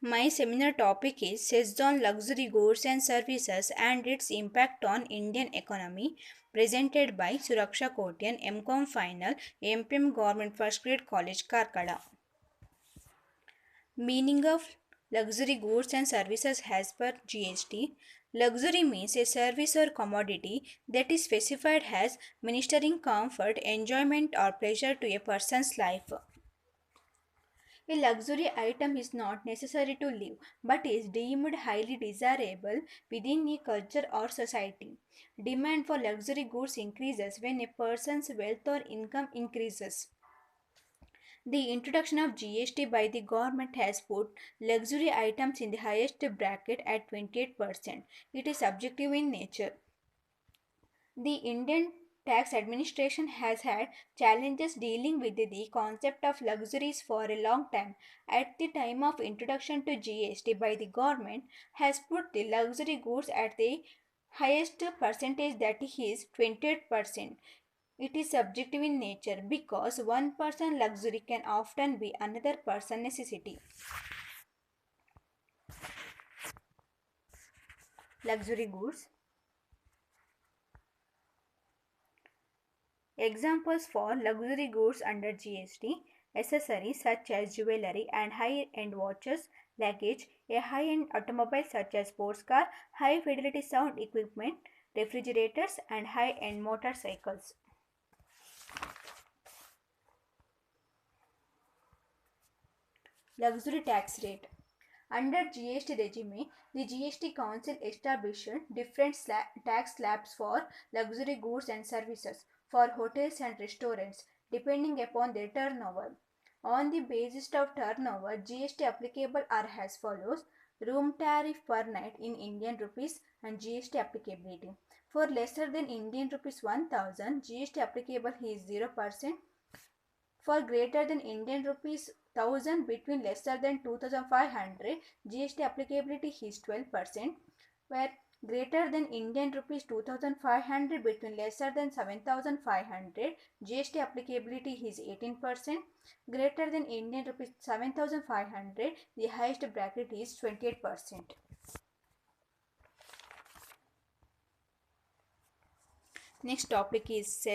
My seminar topic is Cess on Luxury Goods and Services and its impact on Indian economy, presented by Suraksha Kotian, MCOM Final, MPM Government First Grade College, Karkada. Meaning of luxury goods and services as per GST. Luxury means a service or commodity that is specified as ministering comfort, enjoyment, or pleasure to a person's life. A luxury item is not necessary to live but is deemed highly desirable within a culture or society. Demand for luxury goods increases when a person's wealth or income increases. The introduction of GST by the government has put luxury items in the highest bracket at 28%. It is subjective in nature. The Indian tax administration has had challenges dealing with the concept of luxuries for a long time. At the time of introduction to GST by the government has put the luxury goods at the highest percentage, that is 28%. It is subjective in nature because one person luxury can often be another person necessity. Luxury goods. Examples for luxury goods under GST: accessories such as jewelry and high-end watches, luggage, a high-end automobile such as sports car, high-fidelity sound equipment, refrigerators, and high-end motorcycles. Luxury tax rate. Under GST regime, the GST Council established different tax slabs for luxury goods and services for hotels and restaurants depending upon their turnover. On the basis of turnover, GST applicable are as follows: room tariff per night in Indian rupees and GST applicability. For lesser than Indian rupees 1000, GST applicable is 0%. For greater than Indian rupees 1000 between lesser than 2500, GST applicability is 12%. Where greater than Indian rupees 2500 between lesser than 7500, GST applicability is 18%. Greater than Indian rupees 7500, the highest bracket is 28%. Next topic is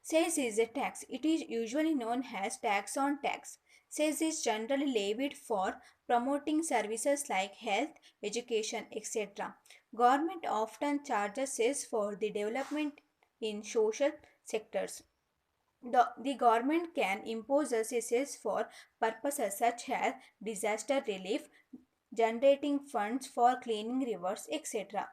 Cess is a tax. It is usually known as tax on tax. Cess is generally levied for promoting services like health, education, etc. Government often charges cess for the development in social sectors. The government can impose a cess for purposes such as disaster relief, generating funds for cleaning rivers, etc.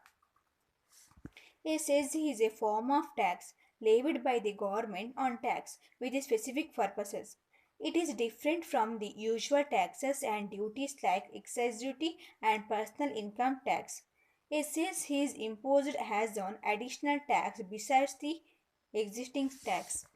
A cess is a form of tax levied by the government on tax with specific purposes. It is different from the usual taxes and duties like excise duty and personal income tax. A cess is imposed as an additional tax besides the existing tax.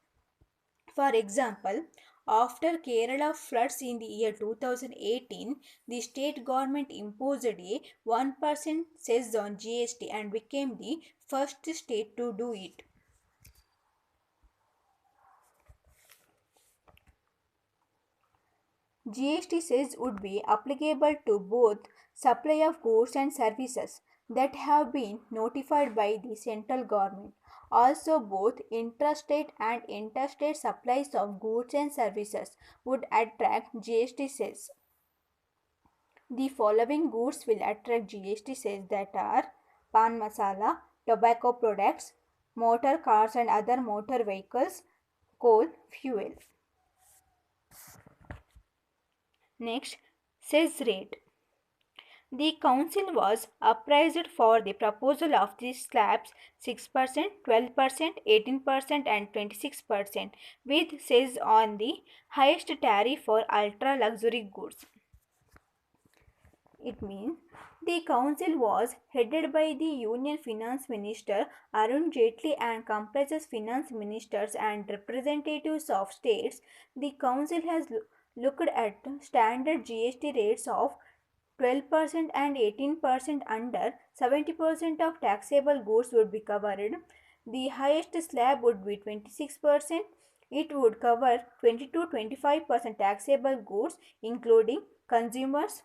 For example, after Kerala floods in the year 2018, the state government imposed a 1% cess on GST and became the first state to do it. GST cess would be applicable to both supply of goods and services that have been notified by the central government. Also, both intrastate and interstate supplies of goods and services would attract GST cess. The following goods will attract GST cess, that are pan masala, tobacco products, motor cars and other motor vehicles, coal, fuel. Next, cess rate. The council was apprised for the proposal of the slabs 6%, 12%, 18% and 26% with cess on the highest tariff for ultra luxury goods. It means the council was headed by the Union Finance Minister Arun Jaitley and comprises finance ministers and representatives of states. The council has looked at standard GST rates of 12% and 18%. Under 70% of taxable goods would be covered. The highest slab would be 26%. It would cover 20 to 25% taxable goods, including consumers,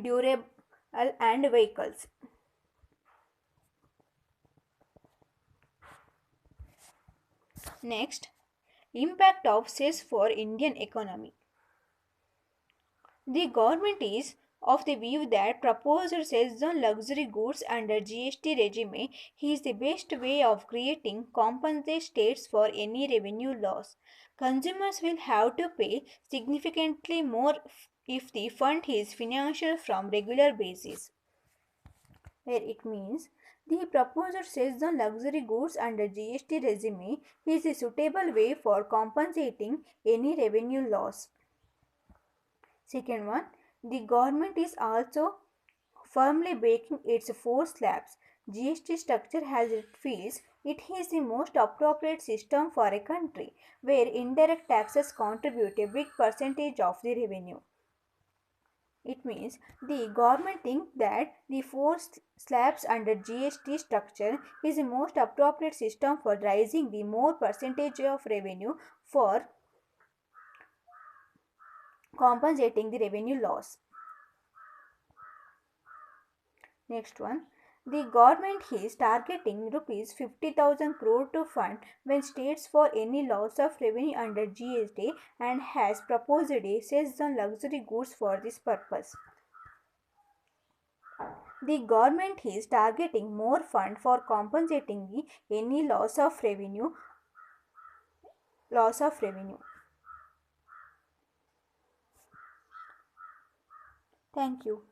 durable, and vehicles. Next, impact of cess for Indian economy. The government is of the view that proposed cess on luxury goods under GST regime is the best way of creating compensate states for any revenue loss. Consumers will have to pay significantly more if the fund is financial from regular basis, where it means the proposed cess on luxury goods under GST regime is a suitable way for compensating any revenue loss. Second one, the government is also firmly backing its four slabs GST structure as it feels it is the most appropriate system for a country where indirect taxes contribute a big percentage of the revenue. It means the government thinks that the four slabs under GST structure is the most appropriate system for raising the more percentage of revenue for compensating the revenue loss. Next one. The government is targeting rupees 50,000 crore to fund when states for any loss of revenue under GST and has proposed a cess on luxury goods for this purpose. The government is targeting more fund for compensating the any loss of revenue. Thank you.